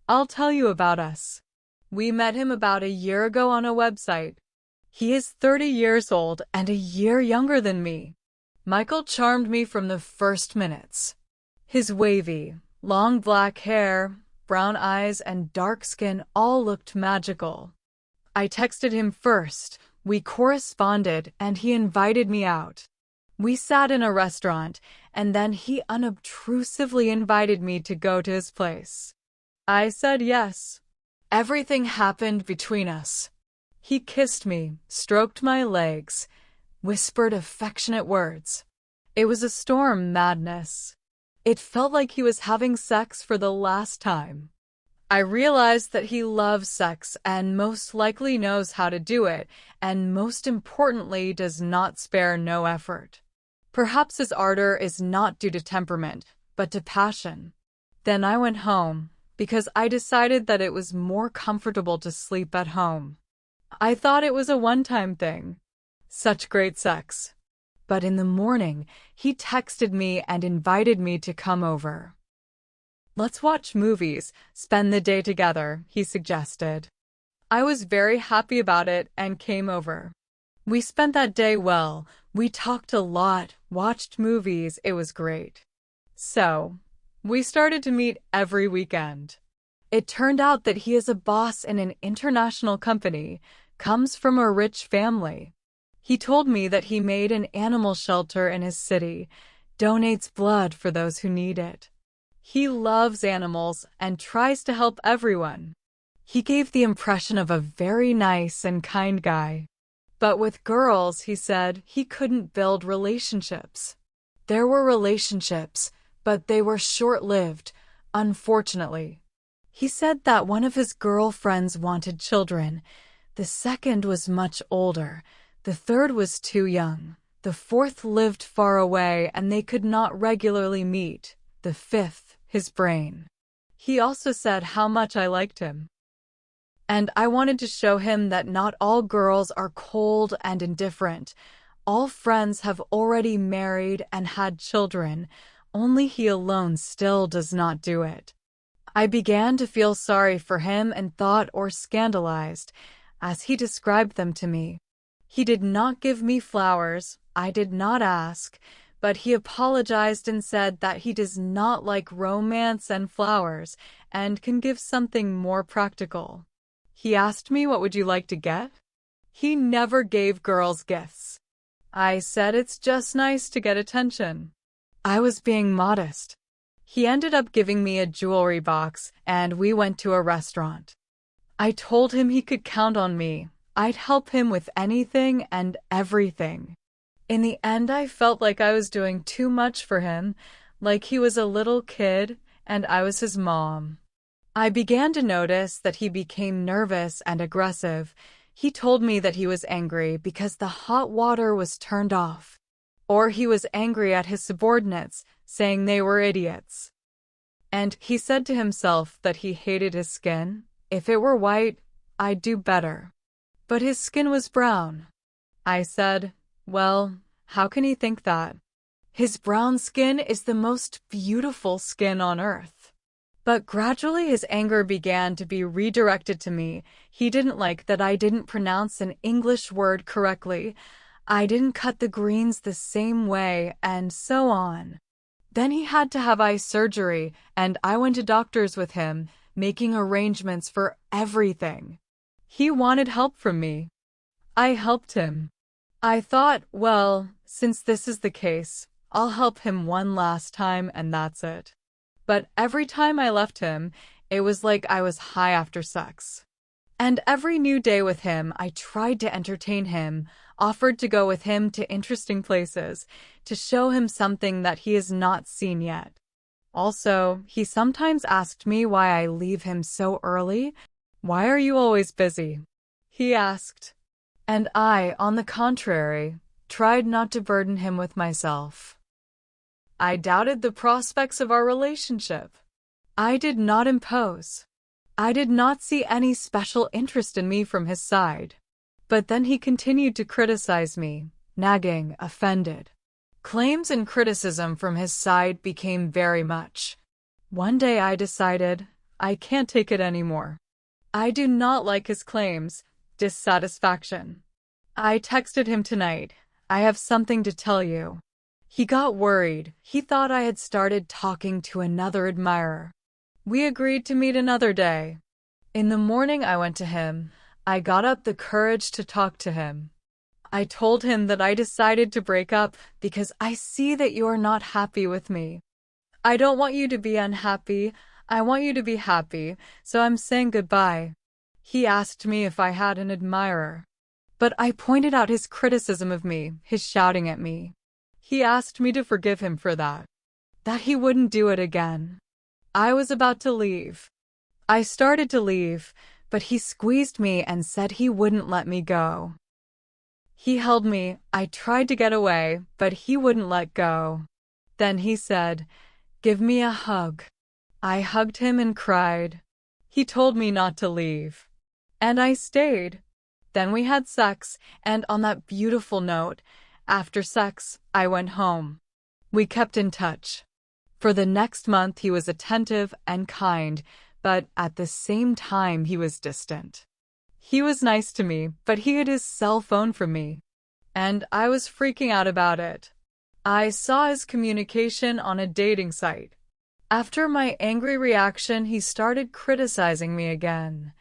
I'll tell you about us. We met him about a year ago on a website. He is 30 years old and a year younger than me. Michael charmed me from the first minutes. His wavy, long black hair, brown eyes, and dark skin all looked magical. I texted him first, we corresponded, and he invited me out. We sat in a restaurant, and then he unobtrusively invited me to go to his place. I said yes. Everything happened between us. He kissed me, stroked my legs, whispered affectionate words. It was a storm madness. It felt like he was having sex for the last time. I realized that he loves sex and most likely knows how to do it, and most importantly does not spare no effort. Perhaps his ardor is not due to temperament, but to passion. Then I went home, because I decided that it was more comfortable to sleep at home. I thought it was a one-time thing. Such great sex. But in the morning, he texted me and invited me to come over. Let's watch movies, spend the day together, he suggested. I was very happy about it and came over. We spent that day well. We talked a lot, watched movies, it was great. So, we started to meet every weekend. It turned out that he is a boss in an international company, comes from a rich family. He told me that he made an animal shelter in his city, donates blood for those who need it. He loves animals and tries to help everyone. He gave the impression of a very nice and kind guy. But with girls, he said, he couldn't build relationships. There were relationships, but they were short-lived, unfortunately. He said that one of his girlfriends wanted children. The second was much older. The third was too young. The fourth lived far away and they could not regularly meet. The fifth, his brain. He also said how much I liked him. And I wanted to show him that not all girls are cold and indifferent. All friends have already married and had children. Only he alone still does not do it. I began to feel sorry for him and thought or scandalized, as he described them to me. He did not give me flowers, I did not ask, but he apologized and said that he does not like romance and flowers and can give something more practical. He asked me, what would you like to get? He never gave girls gifts. I said it's just nice to get attention. I was being modest. He ended up giving me a jewelry box and we went to a restaurant. I told him he could count on me. I'd help him with anything and everything. In the end, I felt like I was doing too much for him, like he was a little kid and I was his mom. I began to notice that he became nervous and aggressive. He told me that he was angry because the hot water was turned off. Or he was angry at his subordinates, saying they were idiots. And he said to himself that he hated his skin. If it were white, I'd do better. But his skin was brown. I said, well, how can he think that? His brown skin is the most beautiful skin on earth. But gradually his anger began to be redirected to me. He didn't like that I didn't pronounce an English word correctly. I didn't cut the greens the same way, and so on. Then he had to have eye surgery, and I went to doctors with him, making arrangements for everything. He wanted help from me. I helped him. I thought, well, since this is the case, I'll help him one last time and that's it. But every time I left him, it was like I was high after sex. And every new day with him, I tried to entertain him, offered to go with him to interesting places, to show him something that he has not seen yet. Also, he sometimes asked me why I leave him so early. Why are you always busy? He asked. And I, on the contrary, tried not to burden him with myself. I doubted the prospects of our relationship. I did not impose. I did not see any special interest in me from his side. But then he continued to criticize me, nagging, offended. Claims and criticism from his side became very much. One day I decided I can't take it anymore. I do not like his claims, dissatisfaction. I texted him tonight. I have something to tell you. He got worried. He thought I had started talking to another admirer. We agreed to meet another day. In the morning I went to him. I got up the courage to talk to him. I told him that I decided to break up because I see that you are not happy with me. I don't want you to be unhappy. I want you to be happy, so I'm saying goodbye. He asked me if I had an admirer. But I pointed out his criticism of me, his shouting at me. He asked me to forgive him for that he wouldn't do it again. I was about to leave. I started to leave, but he squeezed me and said he wouldn't let me go. He held me. I tried to get away, but he wouldn't let go. Then he said, "Give me a hug." I hugged him and cried. He told me not to leave. And I stayed. Then we had sex, and on that beautiful note, after sex, I went home. We kept in touch. For the next month he was attentive and kind, but at the same time he was distant. He was nice to me, but he hid his cell phone from me. And I was freaking out about it. I saw his communication on a dating site. After my angry reaction, he started criticizing me again.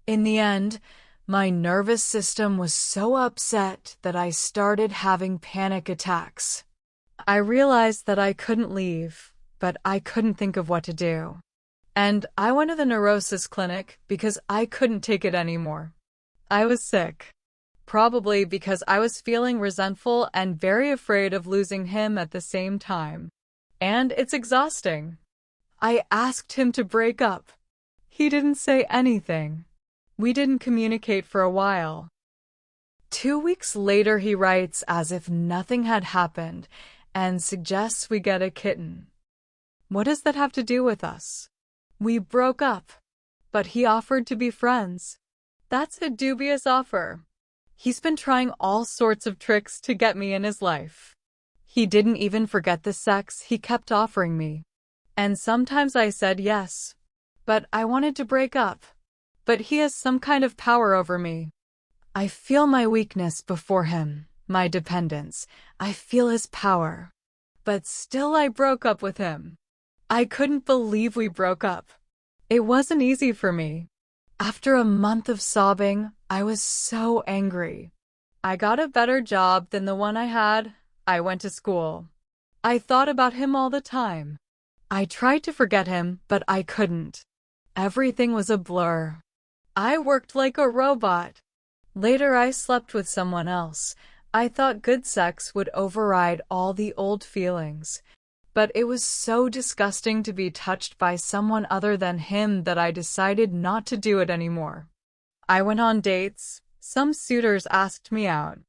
In the end, my nervous system was so upset that I started having panic attacks. I realized that I couldn't leave, but I couldn't think of what to do. And I went to the neurosis clinic because I couldn't take it anymore. I was sick. Probably because I was feeling resentful and very afraid of losing him at the same time. And it's exhausting. I asked him to break up. He didn't say anything. We didn't communicate for a while. 2 weeks later, he writes as if nothing had happened and suggests we get a kitten. What does that have to do with us? We broke up, but he offered to be friends. That's a dubious offer. He's been trying all sorts of tricks to get me in his life. He didn't even forget the sex he kept offering me. And sometimes I said yes, but I wanted to break up. But he has some kind of power over me. I feel my weakness before him, my dependence. I feel his power. But still I broke up with him. I couldn't believe we broke up. It wasn't easy for me. After a month of sobbing, I was so angry. I got a better job than the one I had. I went to school. I thought about him all the time. I tried to forget him, but I couldn't. Everything was a blur. I worked like a robot. Later I slept with someone else. I thought good sex would override all the old feelings. But it was so disgusting to be touched by someone other than him that I decided not to do it anymore. I went on dates. Some suitors asked me out,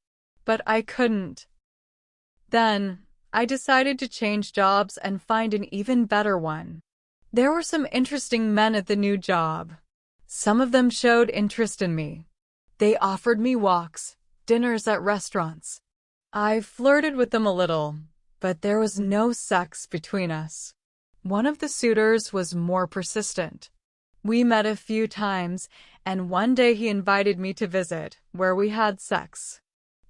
but I couldn't. Then, I decided to change jobs and find an even better one. There were some interesting men at the new job. Some of them showed interest in me. They offered me walks, dinners at restaurants. I flirted with them a little, but there was no sex between us. One of the suitors was more persistent. We met a few times, and one day he invited me to visit, where we had sex.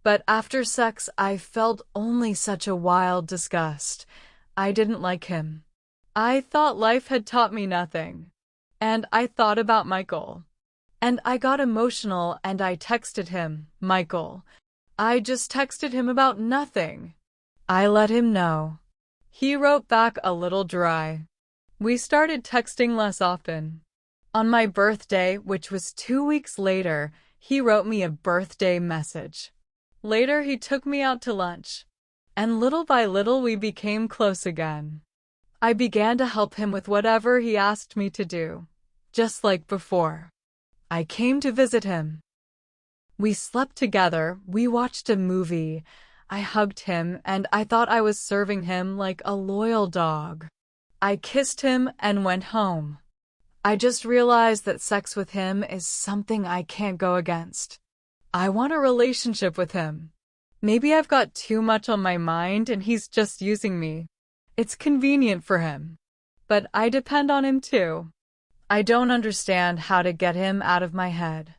But after sex, I felt only such a wild disgust. I didn't like him. I thought life had taught me nothing. And I thought about Michael. And I got emotional and I texted him, Michael. I just texted him about nothing. I let him know. He wrote back a little dry. We started texting less often. On my birthday, which was 2 weeks later, he wrote me a birthday message. Later, he took me out to lunch. And little by little, we became close again. I began to help him with whatever he asked me to do, just like before. I came to visit him. We slept together, we watched a movie. I hugged him, and I thought I was serving him like a loyal dog. I kissed him and went home. I just realized that sex with him is something I can't go against. I want a relationship with him. Maybe I've got too much on my mind and he's just using me. It's convenient for him. But I depend on him too. I don't understand how to get him out of my head.